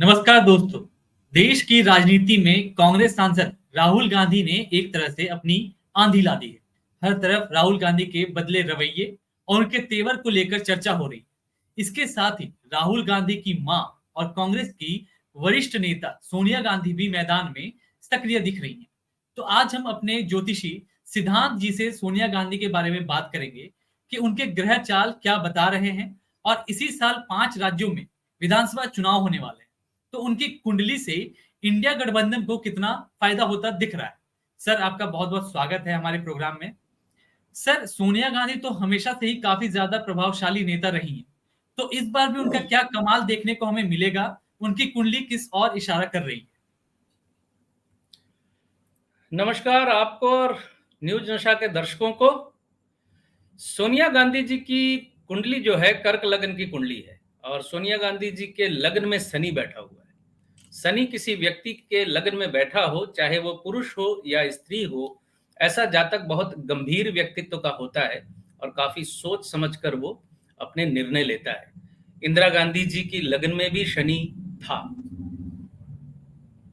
नमस्कार दोस्तों। देश की राजनीति में कांग्रेस सांसद राहुल गांधी ने एक तरह से अपनी आंधी ला दी है। हर तरफ राहुल गांधी के बदले रवैये और उनके तेवर को लेकर चर्चा हो रही है। इसके साथ ही राहुल गांधी की मां और कांग्रेस की वरिष्ठ नेता सोनिया गांधी भी मैदान में सक्रिय दिख रही हैं। तो आज हम अपने ज्योतिषी सिद्धांत जी से सोनिया गांधी के बारे में बात करेंगे कि उनके ग्रह चाल क्या बता रहे हैं और इसी साल 5 राज्यों में विधानसभा चुनाव होने वाले हैं। तो उनकी कुंडली से इंडिया गठबंधन को कितना फायदा होता दिख रहा है। सर, आपका बहुत बहुत स्वागत है हमारे प्रोग्राम में। सर, सोनिया गांधी तो हमेशा से ही काफी ज्यादा प्रभावशाली नेता रही हैं। तो इस बार भी उनका क्या कमाल देखने को हमें मिलेगा? उनकी कुंडली किस और इशारा कर रही है? नमस्कार आपको और न्यूज नशा के दर्शकों को। सोनिया गांधी जी की कुंडली जो है कर्क लग्न की कुंडली है और सोनिया गांधी जी के लग्न में शनि बैठा हुआ है। शनि किसी व्यक्ति के लग्न में बैठा हो, चाहे वो पुरुष हो या स्त्री हो, ऐसा जातक बहुत गंभीर व्यक्तित्व का होता है और काफी सोच समझकर वो अपने निर्णय लेता है। इंदिरा गांधी जी की लग्न में भी शनि था,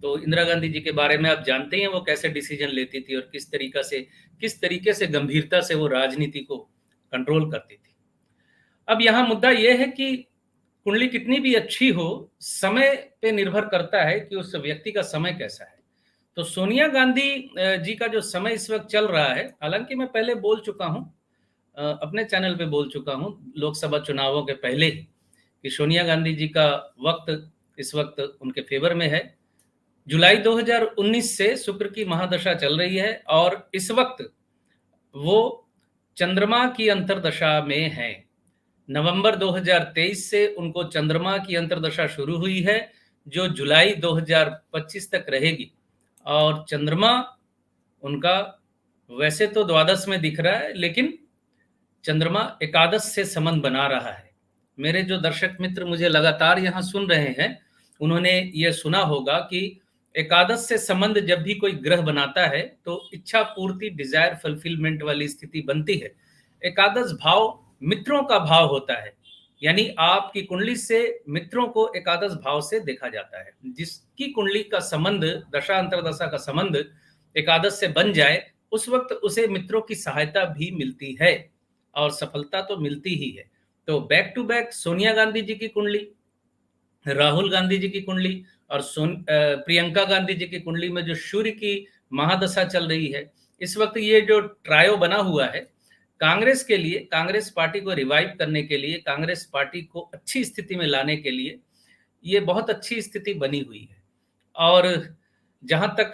तो इंदिरा गांधी जी के बारे में आप जानते हैं वो कैसे डिसीजन लेती थी और किस तरीके से गंभीरता से वो राजनीति को कंट्रोल करती थी। अब यहाँ मुद्दा ये है कि कुंडली कितनी भी अच्छी हो, समय पे निर्भर करता है कि उस व्यक्ति का समय कैसा है। तो सोनिया गांधी जी का जो समय इस वक्त चल रहा है, हालांकि मैं पहले बोल चुका हूँ, अपने चैनल पे बोल चुका हूँ लोकसभा चुनावों के पहले ही, कि सोनिया गांधी जी का वक्त इस वक्त उनके फेवर में है। जुलाई 2019 से शुक्र की महादशा चल रही है और इस वक्त वो चंद्रमा की अंतर्दशा में है। नवंबर 2023 से उनको चंद्रमा की अंतर्दशा शुरू हुई है, जो जुलाई 2025 तक रहेगी। और चंद्रमा उनका वैसे तो द्वादश में दिख रहा है, लेकिन चंद्रमा एकादश से संबंध बना रहा है। मेरे जो दर्शक मित्र मुझे लगातार यहाँ सुन रहे हैं, उन्होंने ये सुना होगा कि एकादश से संबंध जब भी कोई ग्रह बनाता है तो इच्छा पूर्ति, डिजायर फुलफिलमेंट वाली स्थिति बनती है। एकादश भाव मित्रों का भाव होता है, यानी आपकी कुंडली से मित्रों को एकादश भाव से देखा जाता है। जिसकी कुंडली का संबंध, दशा अंतरदशा का संबंध एकादश से बन जाए, उस वक्त उसे मित्रों की सहायता भी मिलती है और सफलता तो मिलती ही है। तो back to back Sonia Gandhi ji की कुंडली, राहुल गांधी जी की कुंडली और प्रियंका गांधी जी की कुंडली में जो सूर्य की महादशा चल रही है, इस वक्त ये जो ट्रायो बना हुआ है कांग्रेस के लिए, कांग्रेस पार्टी को रिवाइव करने के लिए, कांग्रेस पार्टी को अच्छी स्थिति में लाने के लिए ये बहुत अच्छी स्थिति बनी हुई है। और जहां तक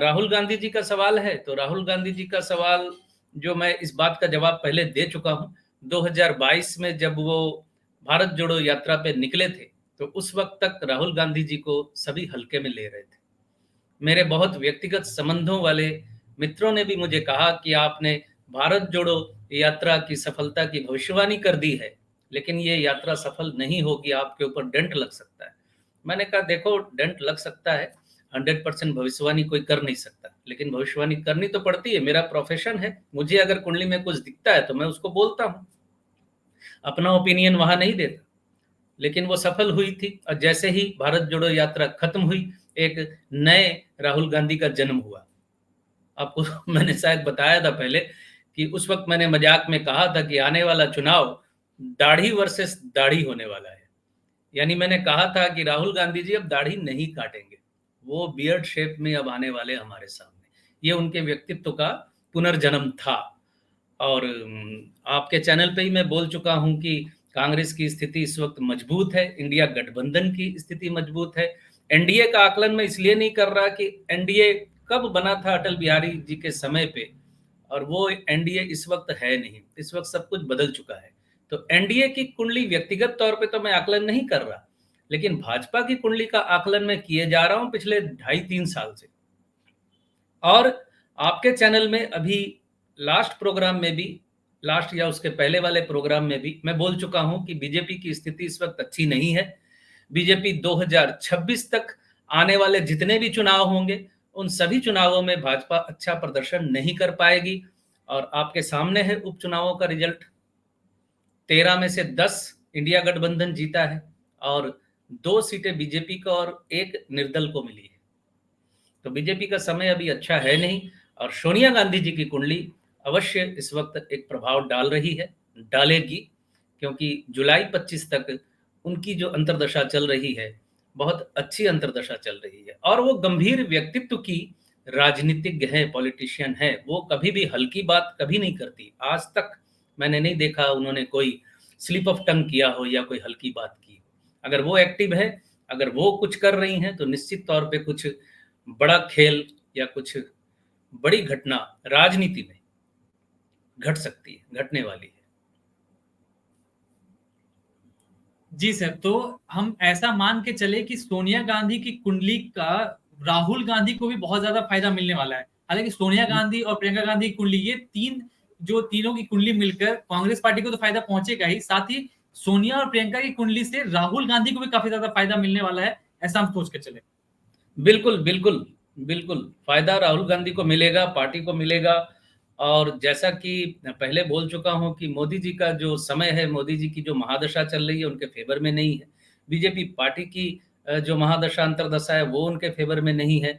राहुल गांधी जी का सवाल है, तो राहुल गांधी जी का सवाल जो मैं इस बात का जवाब पहले दे चुका हूं। 2022 में जब वो भारत जोड़ो यात्रा पे निकले थे, तो उस वक्त तक राहुल गांधी जी को सभी हल्के में ले रहे थे। मेरे बहुत व्यक्तिगत संबंधों वाले मित्रों ने भी मुझे कहा कि आपने भारत जोड़ो यात्रा की सफलता की भविष्यवाणी कर दी है, लेकिन ये यात्रा सफल नहीं होगी, आपके ऊपर डंट लग सकता है। मैंने कहा देखो, डंट लग सकता है, 100% भविष्यवाणी कोई कर नहीं सकता, लेकिन भविष्यवाणी करनी तो पड़ती है, मेरा प्रोफेशन है। मुझे अगर कुंडली में कुछ दिखता है तो मैं उसको बोलता हूँ, अपना ओपिनियन वहां नहीं देता। लेकिन वो सफल हुई थी और जैसे ही भारत जोड़ो यात्रा खत्म हुई, एक नए राहुल गांधी का जन्म हुआ। आपको मैंने शायद बताया था पहले कि उस वक्त मैंने मजाक में कहा था कि आने वाला चुनाव दाढ़ी वर्सेस दाढ़ी होने वाला है। यानी मैंने कहा था कि राहुल गांधी जी अब दाढ़ी नहीं काटेंगे, वो बियर्ड शेप में अब आने वाले हमारे सामने। ये उनके व्यक्तित्व का पुनर्जन्म था। और आपके चैनल पे ही मैं बोल चुका हूं कि कांग्रेस की स्थिति इस वक्त मजबूत है, इंडिया गठबंधन की स्थिति मजबूत है। एनडीए का आकलन मैं इसलिए नहीं कर रहा कि एनडीए कब बना था अटल बिहारी जी के समय पे, और वो एनडीए इस वक्त है नहीं, इस वक्त सब कुछ बदल चुका है। तो एनडीए की कुंडली व्यक्तिगत तौर पे तो मैं आकलन नहीं कर रहा, लेकिन भाजपा की कुंडली का आकलन मैं किए जा रहा हूं पिछले 2.5-3 साल से। और आपके चैनल में अभी लास्ट प्रोग्राम में भी, लास्ट या उसके पहले वाले प्रोग्राम में भी मैं बोल चुका हूं कि बीजेपी की स्थिति इस वक्त अच्छी नहीं है। बीजेपी 2026 तक आने वाले जितने भी चुनाव होंगे, उन सभी चुनावों में भाजपा अच्छा प्रदर्शन नहीं कर पाएगी। और आपके सामने है उपचुनावों का रिजल्ट। 13 में से 10 इंडिया गठबंधन जीता है और 2 सीटें बीजेपी को और 1 निर्दल को मिली है। तो बीजेपी का समय अभी अच्छा है नहीं, और सोनिया गांधी जी की कुंडली अवश्य इस वक्त एक प्रभाव डाल रही है, डालेगी, क्योंकि जुलाई 25 तक उनकी जो अंतर्दशा चल रही है, बहुत अच्छी अंतर्दशा चल रही है, और वो गंभीर व्यक्तित्व की राजनीतिज्ञ है, पॉलिटिशियन है। वो कभी भी हल्की बात कभी नहीं करती। आज तक मैंने नहीं देखा उन्होंने कोई स्लिप ऑफ टंग किया हो या कोई हल्की बात की हो। अगर वो एक्टिव है, अगर वो कुछ कर रही हैं, तो निश्चित तौर पे कुछ बड़ा खेल या कुछ बड़ी घटना राजनीति में घट सकती है, घटने वाली है। जी सर, तो हम ऐसा मान के चले कि सोनिया गांधी की कुंडली का राहुल गांधी को भी बहुत ज्यादा फायदा मिलने वाला है। हालांकि सोनिया गांधी और प्रियंका गांधी की कुंडली, ये तीनों की कुंडली मिलकर कांग्रेस पार्टी को तो फायदा पहुंचेगा ही, साथ ही सोनिया और प्रियंका की कुंडली से राहुल गांधी को भी काफी ज्यादा फायदा मिलने वाला है, ऐसा हम सोच के चले। बिल्कुल बिल्कुल बिल्कुल फायदा राहुल गांधी को मिलेगा, पार्टी को मिलेगा। और जैसा कि पहले बोल चुका हूं कि मोदी जी का जो समय है, मोदी जी की जो महादशा चल रही है, उनके फेवर में नहीं है। बीजेपी पार्टी की जो महादशा अंतर्दशा है, वो उनके फेवर में नहीं है।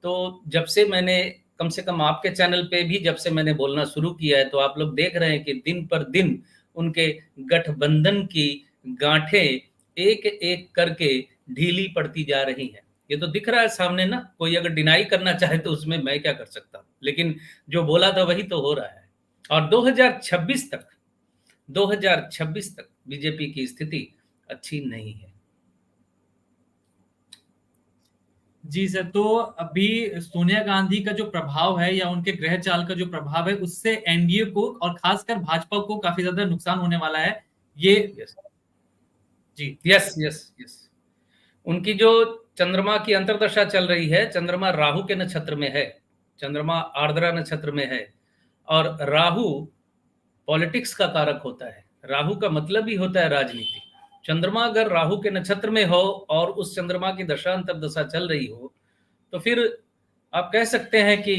तो जब से मैंने, कम से कम आपके चैनल पे भी जब से मैंने बोलना शुरू किया है, तो आप लोग देख रहे हैं कि दिन पर दिन उनके गठबंधन की गांठें एक एक करके ढीली पड़ती जा रही हैं। ये तो दिख रहा है सामने ना, कोई अगर डिनाई करना चाहे तो उसमें मैं क्या कर सकता हूं, लेकिन जो बोला था वही तो हो रहा है। और 2026 तक बीजेपी की स्थिति अच्छी नहीं है। जी सर, तो अभी सोनिया गांधी का जो प्रभाव है या उनके गृह चाल का जो प्रभाव है, उससे एनडीए को और खासकर भाजपा को काफी ज्यादा नुकसान होने वाला है ये। यस जी यस यस यस उनकी जो चंद्रमा की अंतर्दशा चल रही है, चंद्रमा राहु के नक्षत्र में है, चंद्रमा आर्द्रा नक्षत्र में है, और राहु पॉलिटिक्स का कारक होता है। राहु का मतलब ही होता है राजनीति। चंद्रमा अगर राहु के नक्षत्र में हो और उस चंद्रमा की दशा अंतर्दशा चल रही हो, तो फिर आप कह सकते हैं कि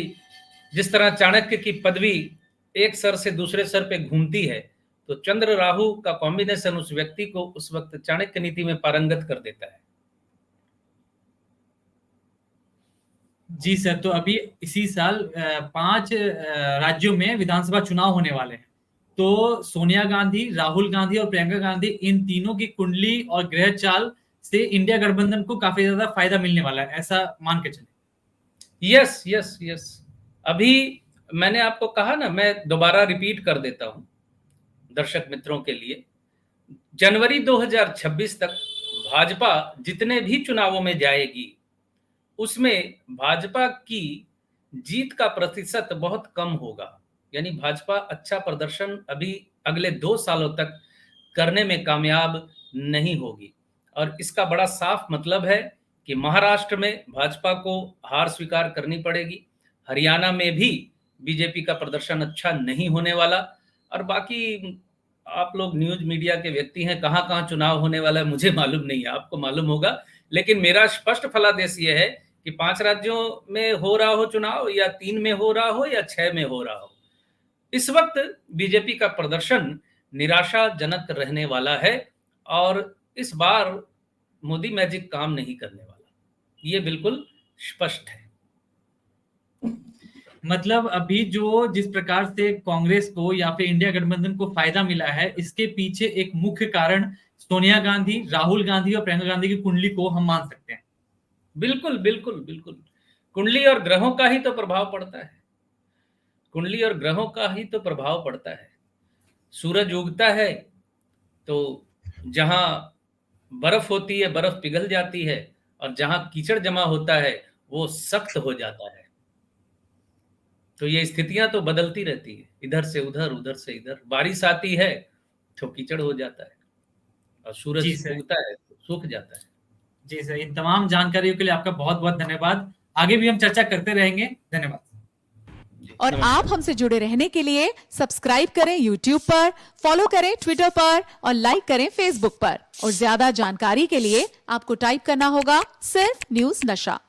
जिस तरह चाणक्य की पदवी एक सर से दूसरे सर पे घूमती है, तो चंद्र राहु का कॉम्बिनेशन उस व्यक्ति को उस वक्त चाणक्य नीति में पारंगत कर देता है। जी सर, तो अभी इसी साल 5 राज्यों में विधानसभा चुनाव होने वाले हैं। तो सोनिया गांधी, राहुल गांधी और प्रियंका गांधी, इन तीनों की कुंडली और गृह चाल से इंडिया गठबंधन को काफी ज्यादा फायदा मिलने वाला है, ऐसा मान के चले। यस यस यस अभी मैंने आपको कहा ना, मैं दोबारा रिपीट कर देता हूं दर्शक मित्रों के लिए। जनवरी 2026 तक भाजपा जितने भी चुनावों में जाएगी, उसमें भाजपा की जीत का प्रतिशत बहुत कम होगा। यानी भाजपा अच्छा प्रदर्शन अभी अगले 2 सालों तक करने में कामयाब नहीं होगी। और इसका बड़ा साफ मतलब है कि महाराष्ट्र में भाजपा को हार स्वीकार करनी पड़ेगी, हरियाणा में भी बीजेपी का प्रदर्शन अच्छा नहीं होने वाला। और बाकी आप लोग न्यूज मीडिया के व्यक्ति हैं, कहाँ कहाँ चुनाव होने वाला है मुझे मालूम नहीं है, आपको मालूम होगा। लेकिन मेरा स्पष्ट फलादेश ये है कि 5 राज्यों में हो रहा हो चुनाव, या 3 में हो रहा हो, या 6 में हो रहा हो, इस वक्त बीजेपी का प्रदर्शन निराशाजनक रहने वाला है। और इस बार मोदी मैजिक काम नहीं करने वाला, ये बिल्कुल स्पष्ट है। मतलब अभी जो जिस प्रकार से कांग्रेस को या फिर इंडिया गठबंधन को फायदा मिला है, इसके पीछे एक मुख्य कारण सोनिया गांधी, राहुल गांधी और प्रियंका गांधी की कुंडली को हम मान सकते हैं। बिल्कुल बिल्कुल बिल्कुल कुंडली और ग्रहों का ही तो प्रभाव पड़ता है, कुंडली और ग्रहों का ही तो प्रभाव पड़ता है। सूरज उगता है तो जहां बर्फ होती है, बर्फ पिघल जाती है, और जहां कीचड़ जमा होता है वो सख्त हो जाता है। तो ये स्थितियां तो बदलती रहती है, इधर से उधर, उधर से इधर। बारिश आती है तो कीचड़ हो जाता है, और सूरज उगता है तो सूख जाता है। जी सर, इन तमाम जानकारियों के लिए आपका बहुत बहुत धन्यवाद। आगे भी हम चर्चा करते रहेंगे। धन्यवाद। और आप हमसे जुड़े रहने के लिए सब्सक्राइब करें YouTube पर, फॉलो करें Twitter पर और लाइक करें Facebook पर। और ज्यादा जानकारी के लिए आपको टाइप करना होगा सिर्फ न्यूज नशा।